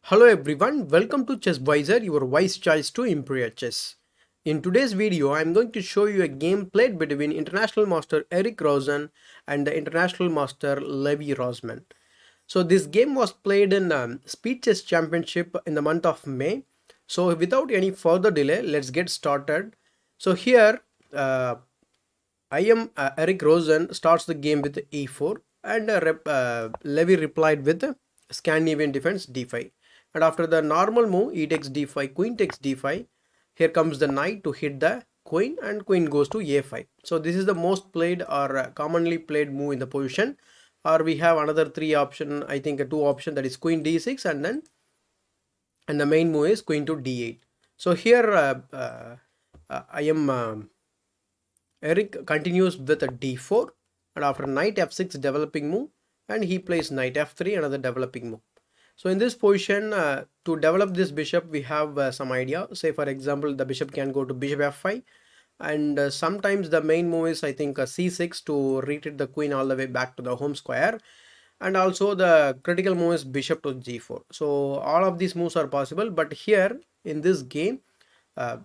Hello everyone, welcome to ChessVisor, your wise choice to improve your chess. In today's video, I am going to show you a game played between international master Eric Rosen and the international master Levy Rozman. So this game was played in Speed Chess Championship in the month of May. So without any further delay, let's get started. So here, I am Eric Rosen starts the game with e4 and Levy replied with Scandinavian defense d5. And after the normal move, e takes d5, queen takes d5. Here comes the knight to hit the queen and queen goes to a5. So this is the most played or commonly played move in the position. Or we have another three option, I think a two option, that is queen d6 and the main move is queen to d8. So here I am Eric continues with a d4 and after knight f6 developing move and he plays knight f3, another developing move. So in this position, to develop this bishop we have some idea. Say for example the bishop can go to bishop f5 and sometimes the main move is I think c6 to retreat the queen all the way back to the home square, and also the critical move is bishop to g4. So all of these moves are possible, but here in this game uh,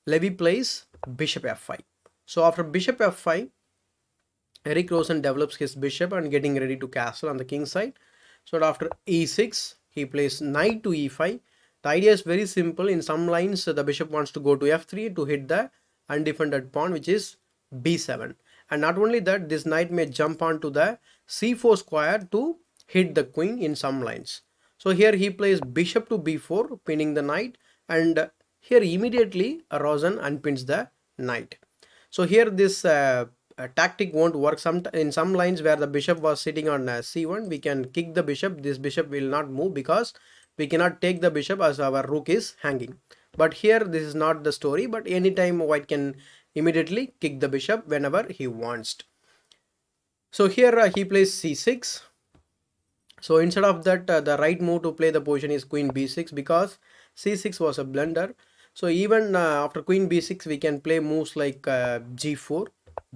Levy plays bishop f5. So after bishop f5, Eric Rosen develops his bishop and getting ready to castle on the king side. So after e6, he plays knight to e5. The idea is very simple. In some lines, the bishop wants to go to f3 to hit the undefended pawn, which is b7. And not only that, this knight may jump onto the c4 square to hit the queen in some lines. So here he plays bishop to b4, pinning the knight, and here immediately Rosen unpins the knight. So here this tactic won't work. In some lines where the bishop was sitting on c1, we can kick the bishop. This bishop will not move because we cannot take the bishop as our rook is hanging. But here this is not the story, but anytime white can immediately kick the bishop whenever he wants. So here he plays c6. So instead of that, the right move to play the position is queen b6 because c6 was a blunder. So even after queen b6, we can play moves like g4,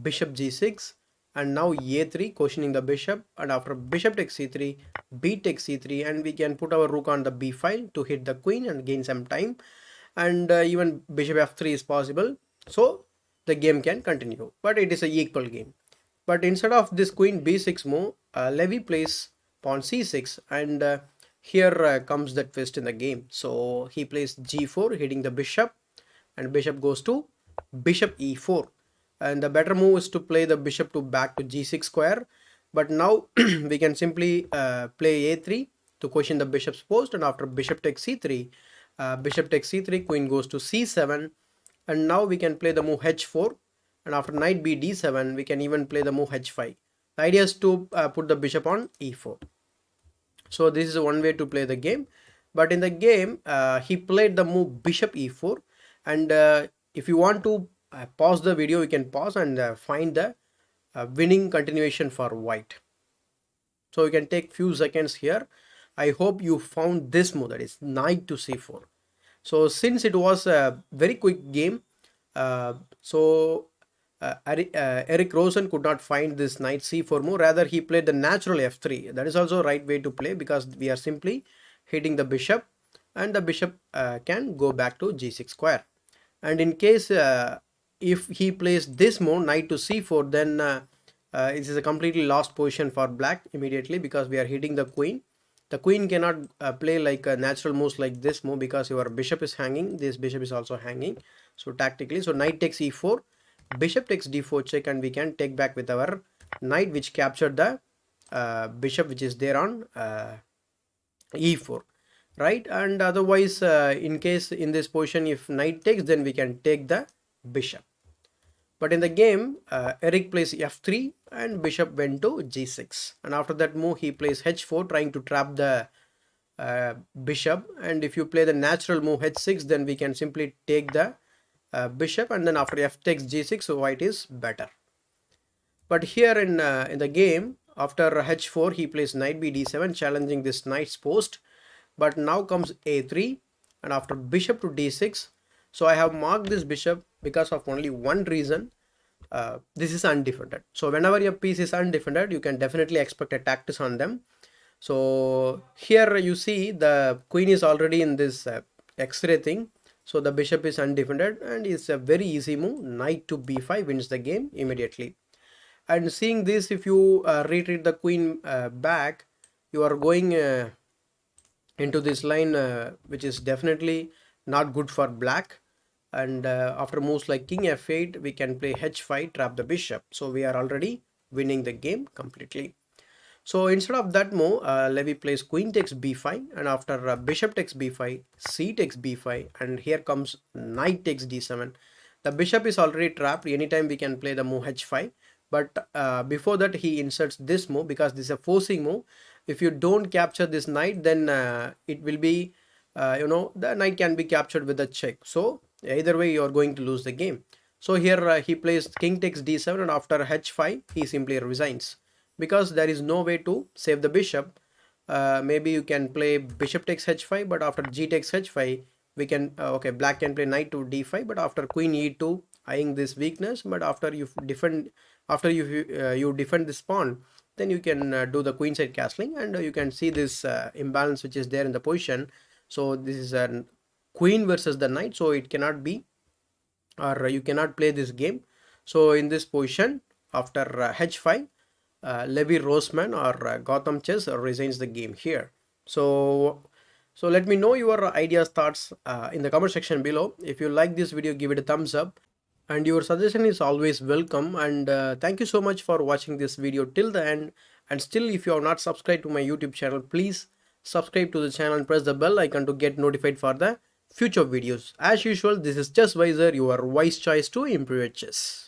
bishop g6, and now a3, questioning the bishop. And after bishop takes c3, b takes c3, and we can put our rook on the b file to hit the queen and gain some time. And even bishop f3 is possible. So the game can continue, but it is a equal game. But instead of this queen b6 move, Levy plays pawn c6, and here comes the twist in the game. So he plays g4, hitting the bishop, and bishop goes to bishop e4. And the better move is to play the bishop to back to g6 square. But now we can simply play a3 to question the bishop's post, and after bishop takes c3, queen goes to c7, and now we can play the move h4, and after knight b d7, we can even play the move h5. The idea is to put the bishop on e4. So this is one way to play the game. But in the game, he played the move bishop e4, and if you want to pause the video, you can pause and find the winning continuation for white. So you can take few seconds here. I hope you found this move, that is knight to c4. So since it was a very quick game, Eric Rosen could not find this knight c4 move. Rather, he played the natural f3. That is also right way to play because we are simply hitting the bishop, and the bishop can go back to g6 square. And in case if he plays this move, knight to c4, then it is a completely lost position for black immediately because we are hitting the queen. The queen cannot play like a natural moves like this move because your bishop is hanging. This bishop is also hanging. So tactically, so knight takes e4, bishop takes d4 check, and we can take back with our knight, which captured the bishop which is there on e4, right? And otherwise, in case in this position, if knight takes, then we can take the bishop. But in the game, Eric plays f3 and bishop went to g6, and after that move he plays h4, trying to trap the bishop. And if you play the natural move h6, then we can simply take the bishop, and then after f takes g6, so white is better. But here in the game, after h4, he plays knight b d7, challenging this knight's post. But now comes a3, and after bishop to d6, so I have marked this bishop because of only one reason. This is undefended. So whenever your piece is undefended, you can definitely expect attacks on them. So here you see the queen is already in this x-ray thing. So the bishop is undefended and it's a very easy move. Knight to b5 wins the game immediately. And seeing this, if you retreat the queen back, you are going into this line which is definitely not good for black. And after moves like king f8, we can play h5, trap the bishop. So we are already winning the game completely. So instead of that move, Levy plays queen takes b5, and after bishop takes b5, c takes b5, and here comes knight takes d7. The bishop is already trapped. Anytime we can play the move h5, but before that he inserts this move because this is a forcing move. If you don't capture this knight, then it will be, the knight can be captured with a check. So either way, you are going to lose the game. So here he plays king takes d7, and after h5, he simply resigns because there is no way to save the bishop. Maybe you can play bishop takes h5, but after g takes h5, we can okay, black can play knight to d5, but after queen e2, eyeing this weakness. But after you defend, after you defend this pawn, then you can do the queenside castling, and you can see this imbalance which is there in the position. So this is a queen versus the knight, so it cannot be, or you cannot play this game. So in this position, after h5, Levy Rozman or Gothamchess resigns the game here. So let me know your ideas, thoughts in the comment section below. If you like this video, give it a thumbs up, and your suggestion is always welcome. And thank you so much for watching this video till the end. And still, if you are not subscribed to my YouTube channel, please subscribe to the channel and press the bell icon to get notified for the future videos. As usual, this is Chess Wiser, your wise choice to improve your chess.